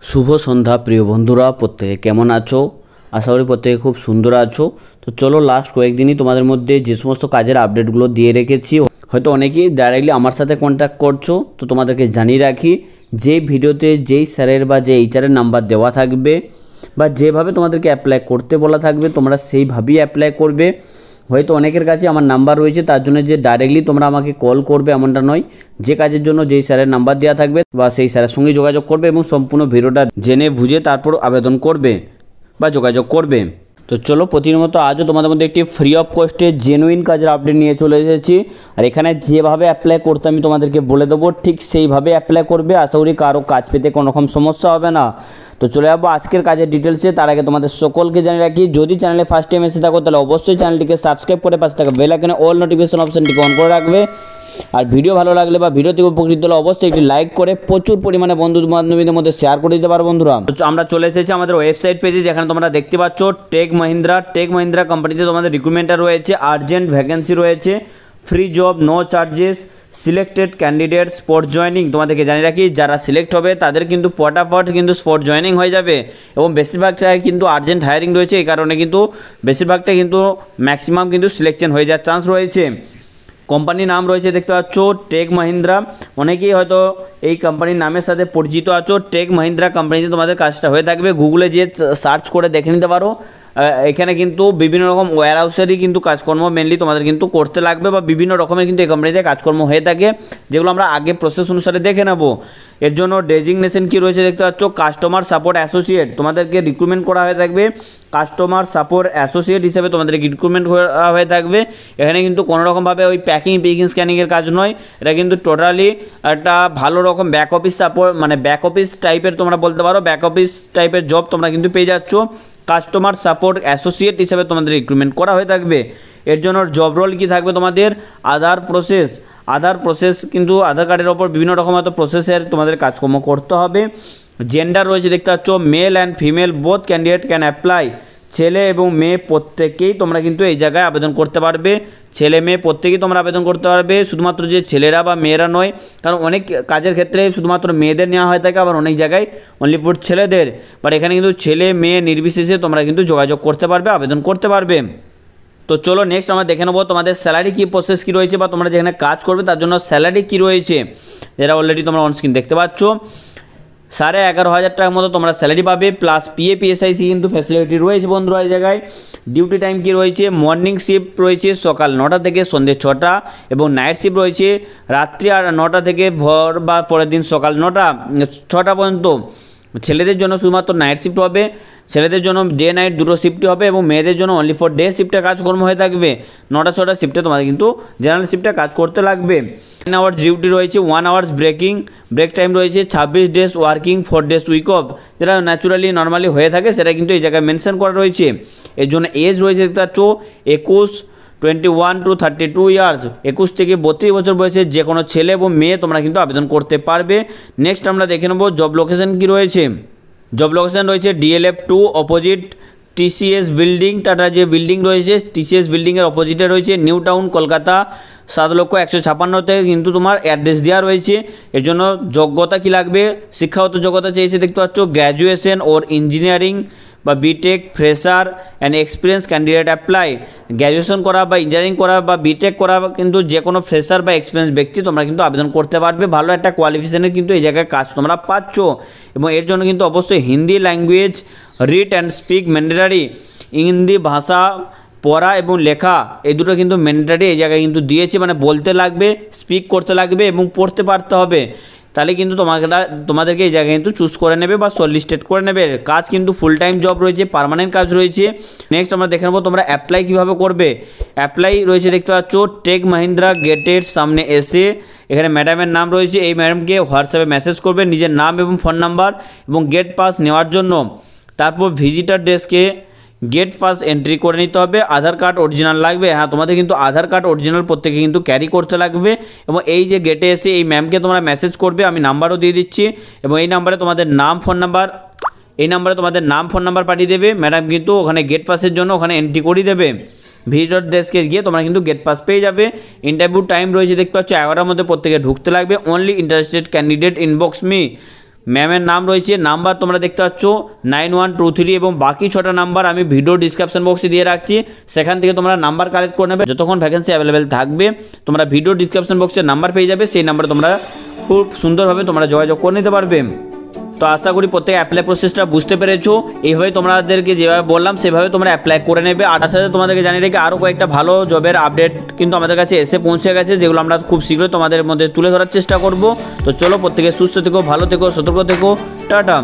শুভ সন্ধ্যা প্রিয় বন্ধুরা, প্রত্যেকে কেমন আছো? আশা করি প্রত্যেকে খুব সুন্দর আছো। তো চলো, লাস্ট কয়েকদিনই তোমাদের মধ্যে যে সমস্ত কাজের আপডেটগুলো দিয়ে রেখেছি, হয়তো অনেকেই ডাইরেক্টলি আমার সাথে কন্ট্যাক্ট করছো, তো তোমাদেরকে জানিয়ে রাখি যে ভিডিওতে যেই স্যারের বা যে এইচআরের নাম্বার দেওয়া থাকবে বা যেভাবে তোমাদেরকে অ্যাপ্লাই করতে বলা থাকবে তোমরা সেইভাবেই অ্যাপ্লাই করবে। হয়তো অনেকের কাছে আমার নাম্বার রয়েছে, তার জন্য যে ডাইরেক্টলি তোমরা আমাকে কল করবে এমনটা নয়। যে কাজের জন্য যেই স্যারের নাম্বার দেওয়া থাকবে বা সেই স্যারের সঙ্গে যোগাযোগ করবে এবং সম্পূর্ণ ভিডিওটা জেনে বুঝে তারপর আবেদন করবে বা যোগাযোগ করবে। তো চলো, প্রতিদিনের মতো আজও তোমাদের মধ্যে একটি ফ্রি অফ কস্টে জেনুইন কাজের আপডেট নিয়ে চলে এসেছি। আর এখানে যেভাবে অ্যাপ্লাই করতে আমি তোমাদেরকে বলে দেবো, ঠিক সেইভাবে অ্যাপ্লাই করবে। আশা করি কারো কাজ পেতে কোনো রকম সমস্যা হবে না। তো চলে যাবো আজকের কাজের ডিটেলসে। তার আগে তোমাদের সকলকে জানিয়ে রাখি, যদি চ্যানেলে ফার্স্ট টাইম এসে থাকো তাহলে অবশ্যই চ্যানেলটিকে সাবস্ক্রাইব করে পাশে থাকা বেল আইকনে অল নোটিফিকেশন অপশনটিকে অন করে রাখবে। আর ভিডিও ভালো লাগলে বা ভিডিও থেকে উপকৃত হলে অবশ্যই একটি লাইক করে প্রচুর পরিমাণে বন্ধু বান্ধবীদের মধ্যে শেয়ার করে দিতে পারো বন্ধুরা। আমরা চলে এসেছি আমাদের ওয়েবসাইট পেজে, যেখানে তোমরা দেখতে পাচ্ছ টেক মহিন্দ্রা কোম্পানিতে তোমাদের রিক্রুটমেন্টটা রয়েছে, আর্জেন্ট ভ্যাকেন্সি রয়েছে, free job, no charges, selected candidate spot joining. তোমাদেরকে জানিয়ে রাখি, যারা সিলেক্ট হবে তাদের কিন্তু পটাপট কিন্তু স্পট জয়নিং হয়ে যাবে এবং বেশিরভাগটাই কিন্তু আর্জেন্ট হায়ারিং রয়েছে। এই কারণে কিন্তু বেশিরভাগটা কিন্তু ম্যাক্সিমাম কিন্তু সিলেকশন হয়ে যাওয়ার চান্স রয়েছে। কোম্পানির নাম রয়েছে দেখতে পাচ্ছ টেক মহিন্দ্রা। অনেকেই হয়তো এই কোম্পানির নামের সাথে পরিচিত আছো। টেক মহিন্দ্রা কোম্পানিতে তোমাদের কাজটা হয়ে থাকবে। গুগলে যে সার্চ করে দেখে নিতে পারো। এখানে কিন্তু বিভিন্ন রকম ওয়্যার হাউসেরই কিন্তু কাজকর্ম মেনলি তোমাদের কিন্তু করতে লাগবে বা বিভিন্ন রকমের কিন্তু এই কোম্পানিতে কাজকর্ম হয়ে থাকে, যেগুলো আমরা আগে প্রসেস অনুসারে দেখে নেব। এর জন্য ডেজিগনেশন কী রয়েছে দেখতে পাচ্ছ, কাস্টমার সাপোর্ট অ্যাসোসিয়েট। তোমাদেরকে রিক্রুটমেন্ট করা হয়ে থাকবে কাস্টমার সাপোর্ট অ্যাসোসিয়েট হিসেবে তোমাদেরকে রিক্রুটমেন্ট করা হয়ে থাকবে। এখানে কিন্তু কোনোরকমভাবে ওই প্যাকিং স্ক্যানিংয়ের কাজ নয়, এটা কিন্তু টোটালি একটা ভালো রকম ব্যাক অফিস সাপোর্ট, মানে ব্যাক অফিস টাইপের তোমরা বলতে পারো, ব্যাক অফিস টাইপের জব তোমরা কিন্তু পেয়ে যাচ্ছ। কাস্টমার সাপোর্ট অ্যাসোসিয়েট হিসেবে তোমাদের রিক্রুটমেন্ট করা হয়ে থাকবে। এর জন্য জব রোল কী থাকবে তোমাদের, আধার প্রসেস কিন্তু আধার কার্ডের ওপর বিভিন্ন রকম হয়তো প্রসেসের তোমাদের কাজকর্ম করতে হবে। জেন্ডার রয়েছে দেখতে পাচ্ছ male and female both candidate can apply. ছেলে এবং মেয়ে প্রত্যেকেই তোমরা কিন্তু এই জায়গায় আবেদন করতে পারবে। ছেলে মেয়ে প্রত্যেকেই তোমরা আবেদন করতে পারবে, শুধুমাত্র যে ছেলেরা বা মেয়েরা নয়। কারণ অনেক কাজের ক্ষেত্রে শুধুমাত্র মেয়েদের নেওয়া হয়ে থাকে, আবার অনেক জায়গায় অনলি ফর ছেলেদের। বাট এখানে কিন্তু ছেলে মেয়ে নির্বিশেষে তোমরা কিন্তু যোগাযোগ করতে পারবে, আবেদন করতে পারবে। তো চলো নেক্সট আমরা দেখে নেবো তোমাদের স্যালারি কী প্রসেস কী রয়েছে বা তোমরা যেখানে কাজ করবে তার জন্য স্যালারি কী রয়েছে, যেটা অলরেডি তোমরা অনস্ক্রিন দেখতে পাচ্ছ। 11,500 টাকার মতো তোমরা স্যালারি পাবে, প্লাস PF/PSIC কিন্তু ফ্যাসিলিটি রয়েছে বন্ধুরা এই জায়গায়। ডিউটি টাইম কি রয়েছে, মর্নিং শিফট রয়েছে সকাল 9টা থেকে সন্ধ্যে 6টা এবং নাইট শিফট রয়েছে রাত্রি 9টা থেকে ভোর বা পরের দিন সকাল 6টা পর্যন্ত। ছেলেদের জন্য শুধুমাত্র নাইট শিফট হবে, ছেলেদের জন্য ডে নাইট দুটো শিফটই হবে এবং মেয়েদের জন্য অনলি ফর ডে শিফটে কাজকর্ম হয়ে থাকবে। 9টা-6টা শিফটে তোমাদের কিন্তু জেনারেল শিফটে কাজ করতে লাগবে। 9 আওয়ার্স ডিউটি রয়েছে, 1 আওয়ার্স ব্রেক টাইম রয়েছে, 26 days working, 4 days week off, যেটা ন্যাচুরালি নর্মালি হয়ে থাকে সেটা কিন্তু এই জায়গায় মেনশন করা রয়েছে। এর জন্য এজ রয়েছে দেখতে পাচ্ছ 21 to 32 ইয়ার্স, 21 থেকে 32 বছর বয়সে যে কোনো ছেলে এবং মেয়ে তোমরা কিন্তু আবেদন করতে পারবে। নেক্সট আমরা দেখে নেব জব লোকেশন কী রয়েছে। জব লোকেশন রয়েছে DLF 2 opposite TCS building, tata যে বিল্ডিং রয়েছে TCS বিল্ডিংয়ের অপোজিটে রয়েছে, নিউ টাউন কলকাতা 7,156,000 থেকে কিন্তু তোমার অ্যাড্রেস দেওয়া রয়েছে। এর জন্য যোগ্যতা কী লাগবে, শিক্ষাগত যোগ্যতা চেয়েছে দেখতে পাচ্ছ গ্র্যাজুয়েশন ওর ইঞ্জিনিয়ারিং বা BTech, fresher and experience candidate apply. Graduation করা বা ইঞ্জিনিয়ারিং করা বা বিটেক করা কিন্তু যে কোনো ফ্রেশার বা এক্সপিরিয়েন্স ব্যক্তি তোমরা কিন্তু আবেদন করতে পারবে। ভালো একটা কোয়ালিফিকেশনের কিন্তু এই জায়গায় কাজ তোমরা পাচ্ছ এবং এর জন্য কিন্তু অবশ্যই Hindi language read and speak mandatory. Hindi ভাষা পড়া এবং লেখা এই দুটো কিন্তু ম্যান্ডেটারি এই জায়গায় কিন্তু দিয়েছে, মানে বলতে লাগবে, স্পিক করতে লাগবে এবং পড়তে পারতে হবে। তাহলে কিন্তু তোমাদেরকে এই জায়গায় কিন্তু চুজ করে নেবে বা শর্টলিস্টেড করে নেবে। কাজ কিন্তু ফুল টাইম জব রয়েছে, পার্মানেন্ট কাজ রয়েছে। নেক্সট আমরা দেখে নেবো তোমরা অ্যাপ্লাই কীভাবে করবে। অ্যাপ্লাই রয়েছে দেখতে পাচ্ছ টেক মহিন্দ্রা গেটের সামনে এসে, এখানে ম্যাডামের নাম রয়েছে, এই ম্যাডামকে হোয়াটসঅ্যাপে মেসেজ করবে নিজের নাম এবং ফোন নাম্বার এবং গেট পাস নেওয়ার জন্য। তারপর ভিজিটার ডেস্কে গেট পাস এন্ট্রি করে নিতে হবে। আধার কার্ড অরিজিনাল লাগবে, হ্যাঁ তোমাদের কিন্তু আধার কার্ড অরিজিনাল প্রত্যেকে কিন্তু ক্যারি করতে লাগবে। এবং এই যে গেটে এসে এই ম্যামকে তোমরা মেসেজ করবে, আমি নাম্বারও দিয়ে দিচ্ছি এবং এই নাম্বারে তোমাদের নাম ফোন নাম্বার পাঠিয়ে দেবে। ম্যাডাম কিন্তু ওখানে গেট পাসের জন্য ওখানে এন্ট্রি করে দেবে। ভিজিটর ডেস্কে গিয়ে তোমরা কিন্তু গেট পাস পেয়ে যাবে। ইন্টারভিউ টাইম রয়েছে দেখতে পাচ্ছ 11টার মধ্যে প্রত্যেকে ঢুকতে লাগবে। Only interested candidate inbox me, ম্যামের নাম রয়েছে, নাম্বার তোমরা দেখতে পাচ্ছ 9123 এবং বাকি 6টা নাম্বার আমি ভিডিও ডিসক্রিপশন বক্সে দিয়ে রাখছি, সেখান থেকে তোমরা নাম্বার কালেক্ট করে নেবে। যতক্ষণ ভ্যাকেন্সি অ্যাভেলেবেল থাকবে তোমরা ভিডিও ডিসক্রিপশন বক্সে নাম্বার পেয়ে যাবে, সেই নাম্বারে তোমরা খুব সুন্দরভাবে তোমরা যোগাযোগ করে নিতে পারবে। তো আশা করি প্রত্যেকে অ্যাপ্লাই প্রসেসটা বুঝতে পেরেছো। এইভাবে তোমাদেরকে যেভাবে বললাম সেভাবে তোমরা অ্যাপ্লাই করে নেবে। আর তার সাথে তোমাদেরকে জানিয়ে রেখে আরও কয়েকটা ভালো জবের আপডেট কিন্তু আমাদের কাছে এসে পৌঁছে গেছে, যেগুলো আমরা খুব শীঘ্রই তোমাদের মধ্যে তুলে ধরার চেষ্টা করব। তো চলো, প্রত্যেকে সুস্থ থেকো, ভালো থেকো, সতর্ক থেকো, টাটা।